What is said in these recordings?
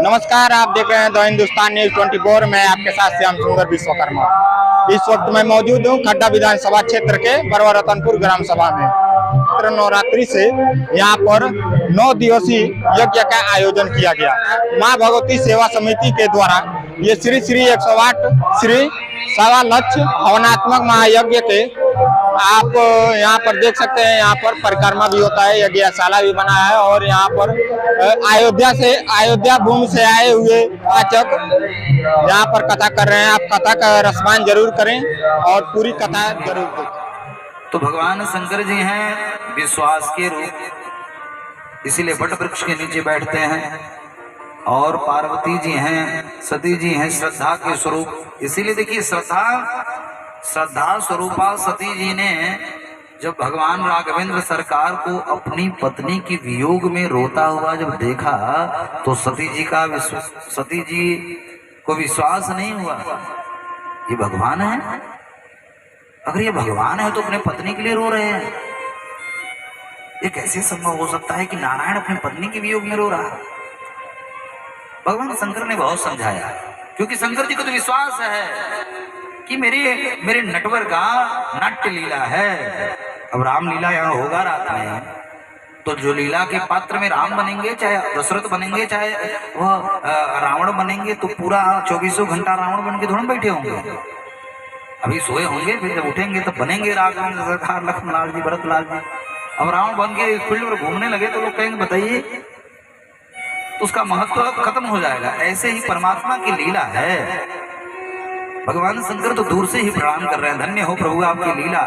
नमस्कार, आप देख रहे हैं द हिंदुस्तान न्यूज 24 में आपके साथ श्याम सुंदर विश्वकर्मा। इस वक्त मैं मौजूद हूँ खड्डा विधानसभा क्षेत्र के बरवा रतनपुर ग्राम सभा में। नवरात्रि से यहाँ पर 9 दिवसीय यज्ञ का आयोजन किया गया। माँ भगवती सेवा समिति के द्वारा ये श्री 108 श्री सवा लक्ष हवनात्मक महायज्ञ के आप यहाँ पर देख सकते हैं। यहाँ पर परिक्रमा भी होता है, यज्ञशाला भी बना है और यहाँ पर अयोध्या भूमि से आए हुए पाचक यहाँ पर कथा कर रहे हैं। आप कथा का रसमान जरूर करें और पूरी कथा जरूर देखें। तो भगवान शंकर जी हैं विश्वास के रूप, इसीलिए वट वृक्ष के नीचे बैठते हैं। और पार्वती जी हैं, सती जी हैं श्रद्धा के स्वरूप। इसीलिए देखिए श्रद्धा स्वरूपा सती जी ने जब भगवान राघवेंद्र सरकार को अपनी पत्नी की वियोग में रोता हुआ जब देखा तो सती जी को विश्वास नहीं हुआ ये भगवान है। अगर ये भगवान है तो अपने पत्नी के लिए रो रहे हैं। ये कैसे संभव हो सकता है कि नारायण अपनी पत्नी की वियोग में रो रहा है। भगवान शंकर ने बहुत समझाया, क्योंकि शंकर जी को तो विश्वास है कि मेरे नटवर का नाट्य लीला है। अब राम लीला यहाँ होगा रात में, तो जो लीला के पात्र में राम बनेंगे, चाहे दशरथ बनेंगे, चाहे वह रावण बनेंगे, तो पूरा 24 घंटा रावण बन के थोड़ा बैठे होंगे। अभी सोए होंगे, फिर जब उठेंगे तो बनेंगे राघवेंद्र सरकार, लक्ष्मण जी, भरत लाल जी। अब रावण बन के फील्ड पर घूमने लगे तो लोग कहेंगे बताइए, तो उसका महत्व खत्म हो जाएगा। ऐसे ही परमात्मा की लीला है। भगवान शंकर तो दूर से ही प्रणाम कर रहे हैं, धन्य हो प्रभु आपकी लीला।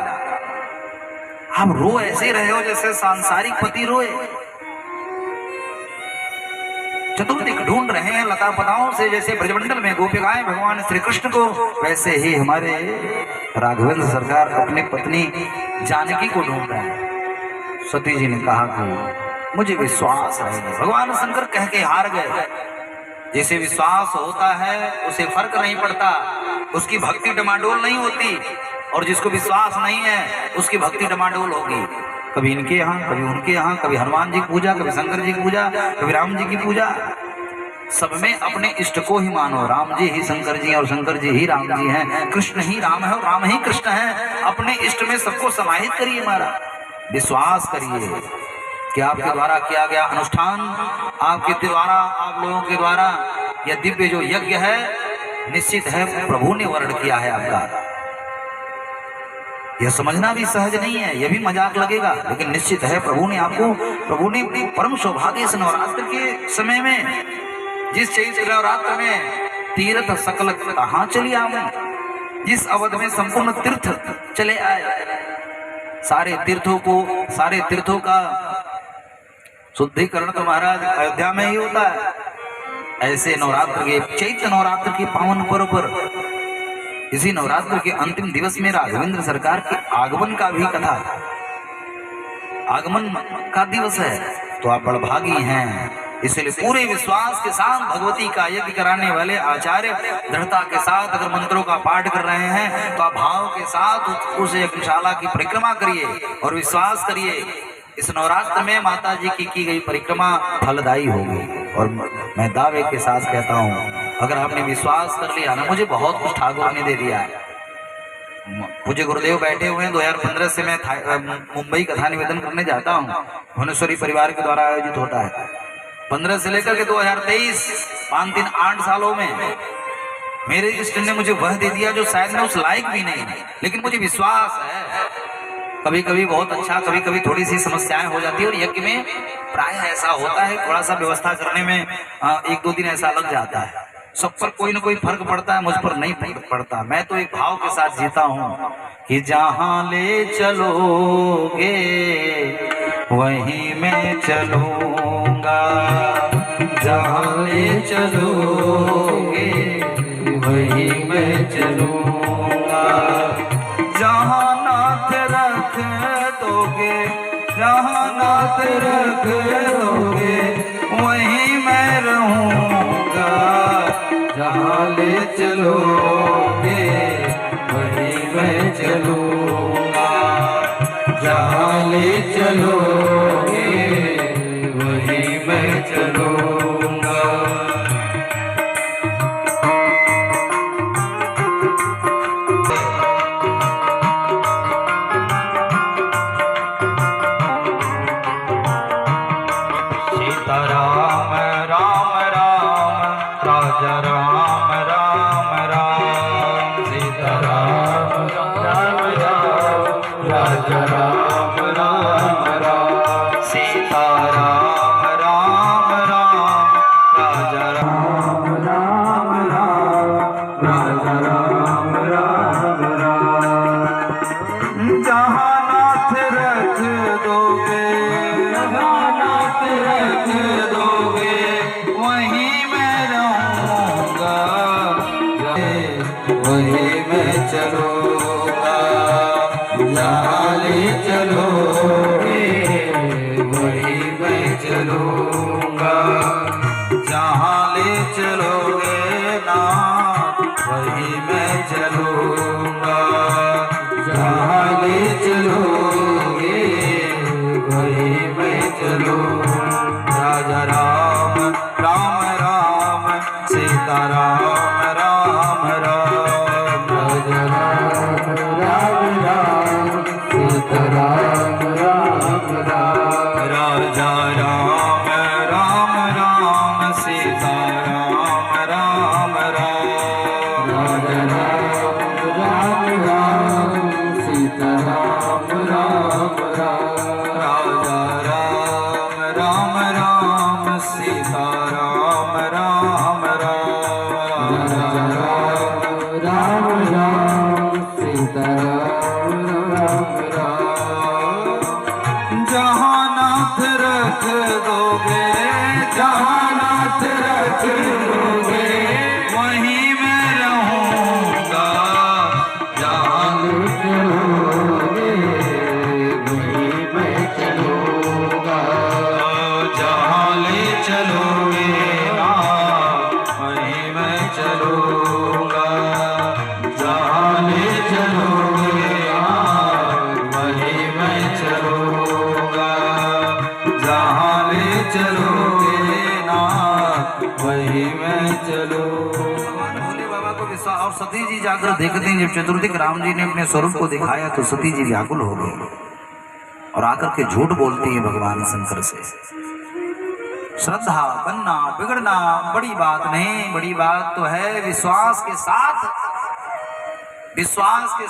आप रो ऐसे रहे हो जैसे सांसारिक पति रोए। चतुर्दिक ढूंढ रहे हैं लता पताओं से, जैसे ब्रजमंडल में गोपिकाएं भगवान श्री कृष्ण को, वैसे ही हमारे राघवेंद्र सरकार अपनी पत्नी जानकी को ढूंढ रहे हैं। सती जी ने कहा कि मुझे विश्वास है। भगवान शंकर कह के हार गए। जिसे विश्वास होता है उसे फर्क नहीं पड़ता, उसकी भक्ति डमाडोल नहीं होती। और जिसको विश्वास नहीं है उसकी भक्ति डमाडोल होगी। कभी इनके यहाँ, कभी उनके यहाँ, कभी हनुमान जी की पूजा, कभी शंकर जी की पूजा, कभी राम जी की पूजा। सब में अपने इष्ट को ही मानो। राम जी ही शंकर जी और शंकर जी ही राम जी हैं, कृष्ण ही राम है और राम ही कृष्ण है। अपने इष्ट में सबको समाहित करिए, हमारा विश्वास करिए कि आपके द्वारा किया गया अनुष्ठान, आपके द्वारा, आप लोगों के द्वारा यह दिव्य जो यज्ञ है, निश्चित है प्रभु ने वर्ण किया है आपका। यह समझना भी सहज नहीं है, यह भी मजाक लगेगा, लेकिन निश्चित है प्रभु ने परम सौभाग्य इस नवरात्र के समय में, जिस चैत्र नवरात्र में तीर्थ सकल कहाँ चली आवे, जिस अवध में संपूर्ण तीर्थ चले आए, सारे तीर्थों का शुद्धिकरण तो महाराज अयोध्या में ही होता है। ऐसे नवरात्र के, चैत्र नवरात्र के पावन पर्व पर, इसी नवरात्र के अंतिम दिवस में राघवेंद्र सरकार के आगमन का भी कथा, आगमन का दिवस है। तो आप बड़भागी हैं। इसलिए पूरे विश्वास के साथ भगवती का यज्ञ कराने वाले आचार्य दृढ़ता के साथ अगर मंत्रों का पाठ कर रहे हैं तो आप भाव के साथ उस यज्ञशाला की परिक्रमा करिए और विश्वास करिए इस नवरात्र में माता जी की गई परिक्रमा फलदायी होगी। और मैं दावे के साथ कहता हूँ, अगर आपने विश्वास कर लिया ना, मुझे बहुत कुछ ठाकुर ने दे दिया है। मुझे गुरुदेव बैठे हुए हैं। 2015 से मैं मुंबई कथा निवेदन करने जाता हूँ, भुवनेश्वरी परिवार के द्वारा आयोजित होता है। 15 से लेकर के 2023 5-3-8 सालों में मेरे इष्ट ने मुझे वह दे दिया जो शायद मैं उस लायक भी नहीं, लेकिन मुझे विश्वास है। कभी कभी बहुत अच्छा, कभी कभी थोड़ी सी समस्याएं हो जाती है, और यज्ञ में प्राय ऐसा होता है, थोड़ा सा व्यवस्था करने में 1-2 दिन ऐसा लग जाता है। सब पर कोई ना कोई फर्क पड़ता है, मुझ पर नहीं फर्क पड़ता। मैं तो एक भाव के साथ जीता हूँ कि जहाँ ले चलोगे वहीं मैं चलूंगा, जहाँ ले चलोगे वहीं मैं चलूंगा, जहाँ नाथ रख दोगे, जहाँ नाथ रख दोगे वहीं मैं रहूंगा, जहाँ ले चलोगे वहीं मैं चलूंगा, जहाँ ले चलोगे वहीं मैं चलूंगा। ले चलोगे नाथ वहीं मैं चलूंगा, जहाँ ले चलोगे वहीं मैं चलूंगा। राजा राम राम राम सीता राम राम राम, राजा राम राम राम सीता राम राम राम, राजा राम राम राम सीता राम राम राम, राजा राम राम राम सीता राम राम राम, राजा राम राम राम सीता राम राम राम, राजा राम राम सीता राम राम राम। जहाँ नाथ रख दोगे, जहाँ नाथ रख दोगे वहीं मैं रहूँगा, जहाँ ले चलोगे वहीं मैं चलूँगा, जहाँ ले चलोगे वहीं मैं चलूँगा, जहाँ ले चलोगे वहीं मैं चलूँगा, जहाँ ले चलोगे ना वहीं मैं चलूँगा। भोले बाबा को विश्वास। और सती जी जाकर देखते हैं जब चतुर्दिक राम जी ने अपने स्वरूप को दिखाया तो सती जी व्याकुल हो गई और आकर के झूठ बोलती है भगवान शंकर से। श्रद्धा बनना बिगड़ना बड़ी बात नहीं, बड़ी बात तो है विश्वास के साथ, विश्वास के